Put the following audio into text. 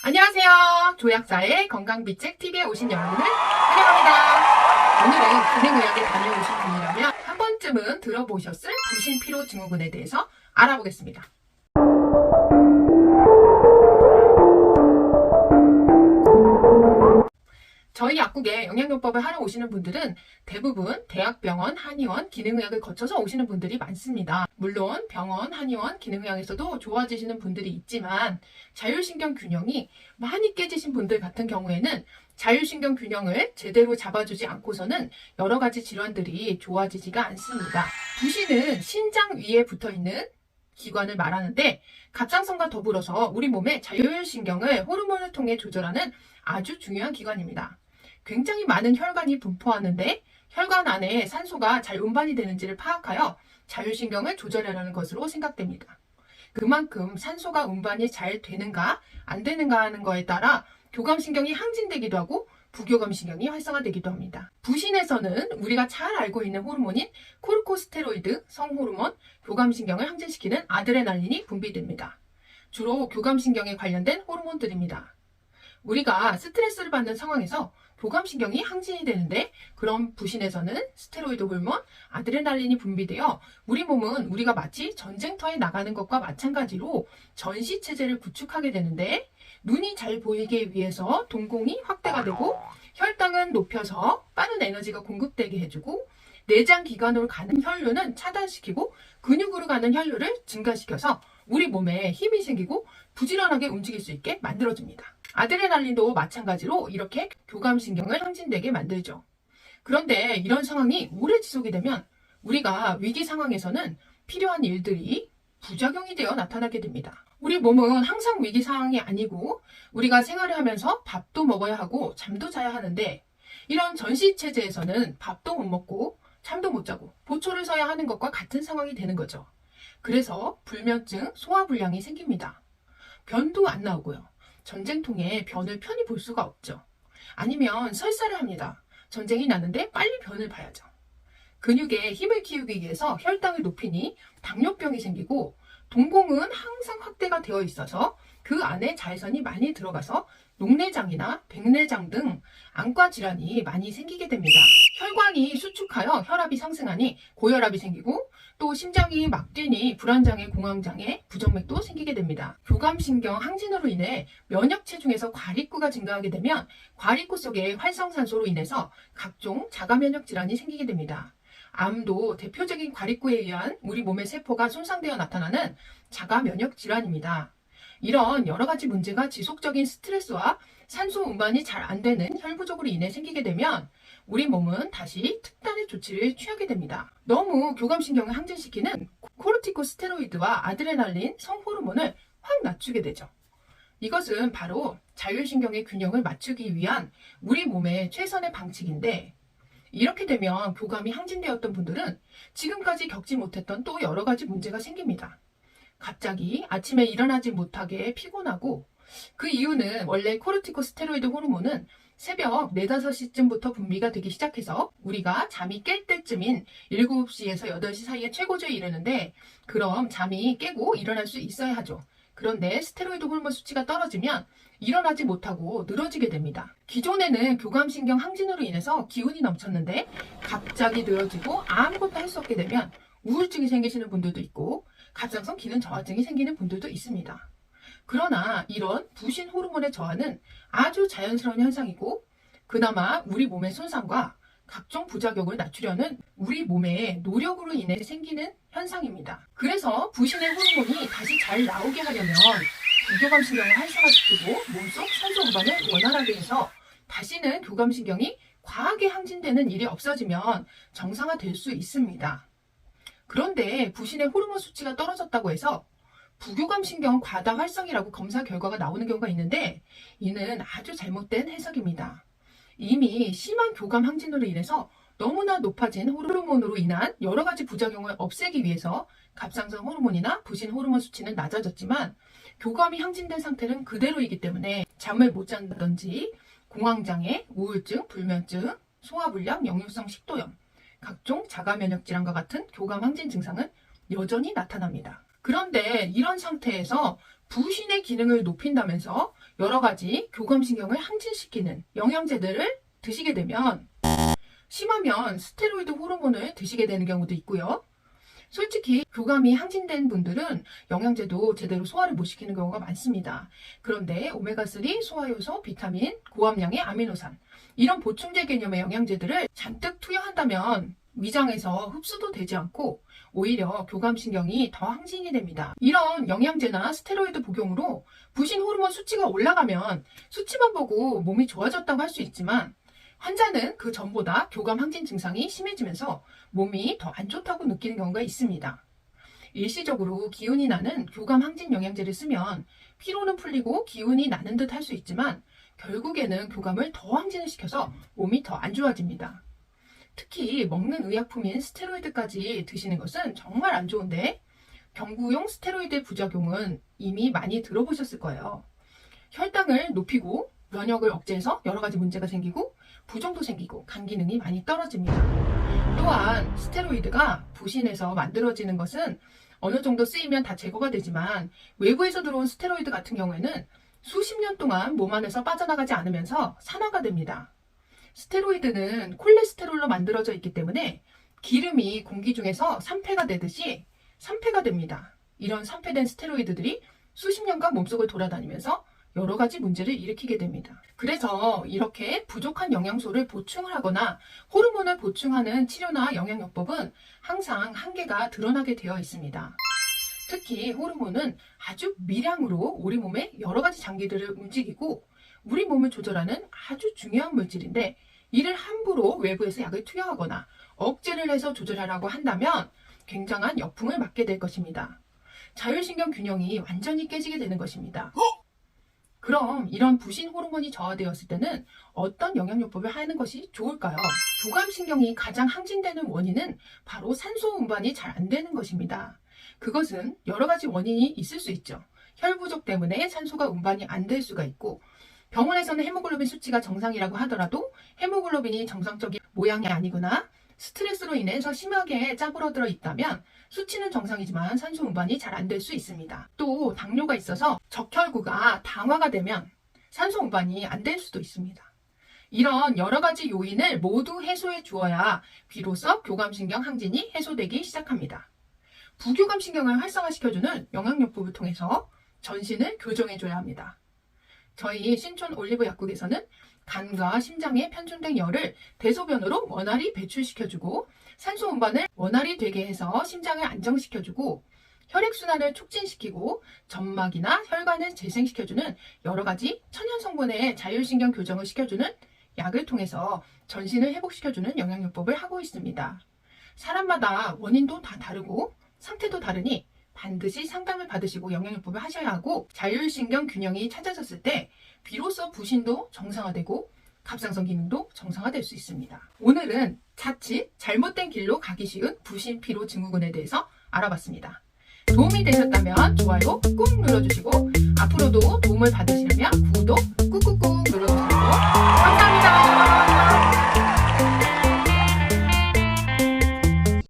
안녕하세요. 조약사의 건강비책TV에 오신 여러분을 환영합니다. 오늘은 기능의학에 다녀오신 분이라면 한 번쯤은 들어보셨을 부신피로증후군에 대해서 알아보겠습니다. 저희 약국에 영양요법을 하러 오시는 분들은 대부분 대학병원, 한의원, 기능의학을 거쳐서 오시는 분들이 많습니다. 물론 병원, 한의원, 기능의학에서도 좋아지시는 분들이 있지만 자율신경 균형이 많이 깨지신 분들 같은 경우에는 자율신경 균형을 제대로 잡아주지 않고서는 여러 가지 질환들이 좋아지지가 않습니다. 부신은 신장 위에 붙어있는 기관을 말하는데 갑상선과 더불어서 우리 몸의 자율신경을 호르몬을 통해 조절하는 아주 중요한 기관입니다. 굉장히 많은 혈관이 분포하는데 혈관 안에 산소가 잘 운반이 되는지를 파악하여 자율신경을 조절하려는 것으로 생각됩니다. 그만큼 산소가 운반이 잘 되는가 안 되는가 하는 거에 따라 교감신경이 항진되기도 하고 부교감신경이 활성화되기도 합니다. 부신에서는 우리가 잘 알고 있는 호르몬인 코르코스테로이드, 성호르몬, 교감신경을 항진시키는 아드레날린이 분비됩니다. 주로 교감신경에 관련된 호르몬들입니다. 우리가 스트레스를 받는 상황에서 교감신경이 항진이 되는데 그럼 부신에서는 스테로이드 호르몬, 아드레날린이 분비되어 우리 몸은 우리가 마치 전쟁터에 나가는 것과 마찬가지로 전시체제를 구축하게 되는데 눈이 잘 보이게 위해서 동공이 확대가 되고 혈당은 높여서 빠른 에너지가 공급되게 해주고 내장기관으로 가는 혈류는 차단시키고 근육으로 가는 혈류를 증가시켜서 우리 몸에 힘이 생기고 부지런하게 움직일 수 있게 만들어줍니다. 아드레날린도 마찬가지로 이렇게 교감신경을 항진되게 만들죠. 그런데 이런 상황이 오래 지속이 되면 우리가 위기 상황에서는 필요한 일들이 부작용이 되어 나타나게 됩니다. 우리 몸은 항상 위기 상황이 아니고 우리가 생활을 하면서 밥도 먹어야 하고 잠도 자야 하는데 이런 전시체제에서는 밥도 못 먹고 잠도 못 자고 보초를 서야 하는 것과 같은 상황이 되는 거죠. 그래서 불면증, 소화불량이 생깁니다. 변도 안 나오고요. 전쟁통에 변을 편히 볼 수가 없죠. 아니면 설사를 합니다. 전쟁이 나는데 빨리 변을 봐야죠. 근육에 힘을 키우기 위해서 혈당을 높이니 당뇨병이 생기고 동공은 항상 확대가 되어 있어서 그 안에 자외선이 많이 들어가서 녹내장이나 백내장 등 안과 질환이 많이 생기게 됩니다. 혈관이 수축하여 혈압이 상승하니 고혈압이 생기고 또 심장이 막 뛰니 불안장애, 공황장애, 부정맥도 생기게 됩니다. 교감신경 항진으로 인해 면역체중에서 과립구가 증가하게 되면 과립구 속의 활성산소로 인해서 각종 자가면역 질환이 생기게 됩니다. 암도 대표적인 과립구에 의한 우리 몸의 세포가 손상되어 나타나는 자가면역 질환입니다. 이런 여러 가지 문제가 지속적인 스트레스와 산소 운반이 잘 안 되는 혈 부족으로 인해 생기게 되면 우리 몸은 다시 특단의 조치를 취하게 됩니다. 너무 교감신경을 항진시키는 코르티코스테로이드와 아드레날린, 성호르몬을 확 낮추게 되죠. 이것은 바로 자율신경의 균형을 맞추기 위한 우리 몸의 최선의 방책인데 이렇게 되면 교감이 항진되었던 분들은 지금까지 겪지 못했던 또 여러 가지 문제가 생깁니다. 갑자기 아침에 일어나지 못하게 피곤하고 그 이유는 원래 코르티코스테로이드 호르몬은 새벽 4, 5시쯤부터 분비가 되기 시작해서 우리가 잠이 깰 때쯤인 7시에서 8시 사이에 최고조에 이르는데 그럼 잠이 깨고 일어날 수 있어야 하죠. 그런데 스테로이드 호르몬 수치가 떨어지면 일어나지 못하고 늘어지게 됩니다. 기존에는 교감신경 항진으로 인해서 기운이 넘쳤는데 갑자기 늘어지고 아무것도 할 수 없게 되면 우울증이 생기시는 분들도 있고 갑상선 기능 저하증이 생기는 분들도 있습니다. 그러나 이런 부신 호르몬의 저하는 아주 자연스러운 현상이고 그나마 우리 몸의 손상과 각종 부작용을 낮추려는 우리 몸의 노력으로 인해 생기는 현상입니다. 그래서 부신의 호르몬이 다시 잘 나오게 하려면 부교감신경을 활성화시키고 몸속 산소 운반을 원활하게 해서 다시는 교감신경이 과하게 항진되는 일이 없어지면 정상화될 수 있습니다. 그런데 부신의 호르몬 수치가 떨어졌다고 해서 부교감신경 과다 활성이라고 검사 결과가 나오는 경우가 있는데 이는 아주 잘못된 해석입니다. 이미 심한 교감 항진으로 인해서 너무나 높아진 호르몬으로 인한 여러 가지 부작용을 없애기 위해서 갑상선 호르몬이나 부신 호르몬 수치는 낮아졌지만 교감이 항진된 상태는 그대로이기 때문에 잠을 못 잔다든지 공황장애, 우울증, 불면증, 소화불량, 역류성 식도염, 각종 자가면역 질환과 같은 교감 항진 증상은 여전히 나타납니다. 그런데 이런 상태에서 부신의 기능을 높인다면서 여러 가지 교감신경을 항진시키는 영양제들을 드시게 되면 심하면 스테로이드 호르몬을 드시게 되는 경우도 있고요. 솔직히 교감이 항진된 분들은 영양제도 제대로 소화를 못 시키는 경우가 많습니다. 그런데 오메가3, 소화효소, 비타민, 고함량의 아미노산 이런 보충제 개념의 영양제들을 잔뜩 투여한다면 위장에서 흡수도 되지 않고 오히려 교감신경이 더 항진이 됩니다. 이런 영양제나 스테로이드 복용으로 부신 호르몬 수치가 올라가면 수치만 보고 몸이 좋아졌다고 할 수 있지만 환자는 그 전보다 교감 항진 증상이 심해지면서 몸이 더 안 좋다고 느끼는 경우가 있습니다. 일시적으로 기운이 나는 교감 항진 영양제를 쓰면 피로는 풀리고 기운이 나는 듯 할 수 있지만 결국에는 교감을 더 항진을 시켜서 몸이 더 안 좋아집니다. 특히 먹는 의약품인 스테로이드까지 드시는 것은 정말 안 좋은데 경구용 스테로이드의 부작용은 이미 많이 들어보셨을 거예요. 혈당을 높이고 면역을 억제해서 여러 가지 문제가 생기고 부종도 생기고 간 기능이 많이 떨어집니다. 또한 스테로이드가 부신에서 만들어지는 것은 어느 정도 쓰이면 다 제거가 되지만 외부에서 들어온 스테로이드 같은 경우에는 수십 년 동안 몸 안에서 빠져나가지 않으면서 산화가 됩니다. 스테로이드는 콜레스테롤로 만들어져 있기 때문에 기름이 공기 중에서 산패가 되듯이 산패가 됩니다. 이런 산패된 스테로이드들이 수십 년간 몸속을 돌아다니면서 여러 가지 문제를 일으키게 됩니다. 그래서 이렇게 부족한 영양소를 보충을 하거나 호르몬을 보충하는 치료나 영양요법은 항상 한계가 드러나게 되어 있습니다. 특히 호르몬은 아주 미량으로 우리 몸의 여러 가지 장기들을 움직이고 우리 몸을 조절하는 아주 중요한 물질인데 이를 함부로 외부에서 약을 투여하거나 억제를 해서 조절하라고 한다면 굉장한 역풍을 맞게 될 것입니다. 자율신경 균형이 완전히 깨지게 되는 것입니다. 그럼 이런 부신 호르몬이 저하되었을 때는 어떤 영양요법을 하는 것이 좋을까요? 교감신경이 가장 항진되는 원인은 바로 산소 운반이 잘 안 되는 것입니다. 그것은 여러 가지 원인이 있을 수 있죠. 혈 부족 때문에 산소가 운반이 안 될 수가 있고 병원에서는 헤모글로빈 수치가 정상이라고 하더라도 헤모글로빈이 정상적인 모양이 아니거나 스트레스로 인해서 심하게 짜부러들어 있다면 수치는 정상이지만 산소 운반이 잘 안 될 수 있습니다. 또 당뇨가 있어서 적혈구가 당화가 되면 산소 운반이 안 될 수도 있습니다. 이런 여러 가지 요인을 모두 해소해 주어야 비로소 교감신경 항진이 해소되기 시작합니다. 부교감신경을 활성화시켜주는 영양요법을 통해서 전신을 교정해줘야 합니다. 저희 신촌 올리브 약국에서는 간과 심장에 편중된 열을 대소변으로 원활히 배출시켜주고 산소 운반을 원활히 되게 해서 심장을 안정시켜주고 혈액순환을 촉진시키고 점막이나 혈관을 재생시켜주는 여러 가지 천연 성분의 자율신경 교정을 시켜주는 약을 통해서 전신을 회복시켜주는 영양요법을 하고 있습니다. 사람마다 원인도 다 다르고 상태도 다르니 반드시 상담을 받으시고 영양요법을 하셔야 하고 자율신경 균형이 찾아졌을 때 비로소 부신도 정상화되고 갑상선 기능도 정상화될 수 있습니다. 오늘은 자칫 잘못된 길로 가기 쉬운 부신 피로 증후군에 대해서 알아봤습니다. 도움이 되셨다면 좋아요 꾹 눌러주시고 앞으로도 도움을 받으시려면 구독,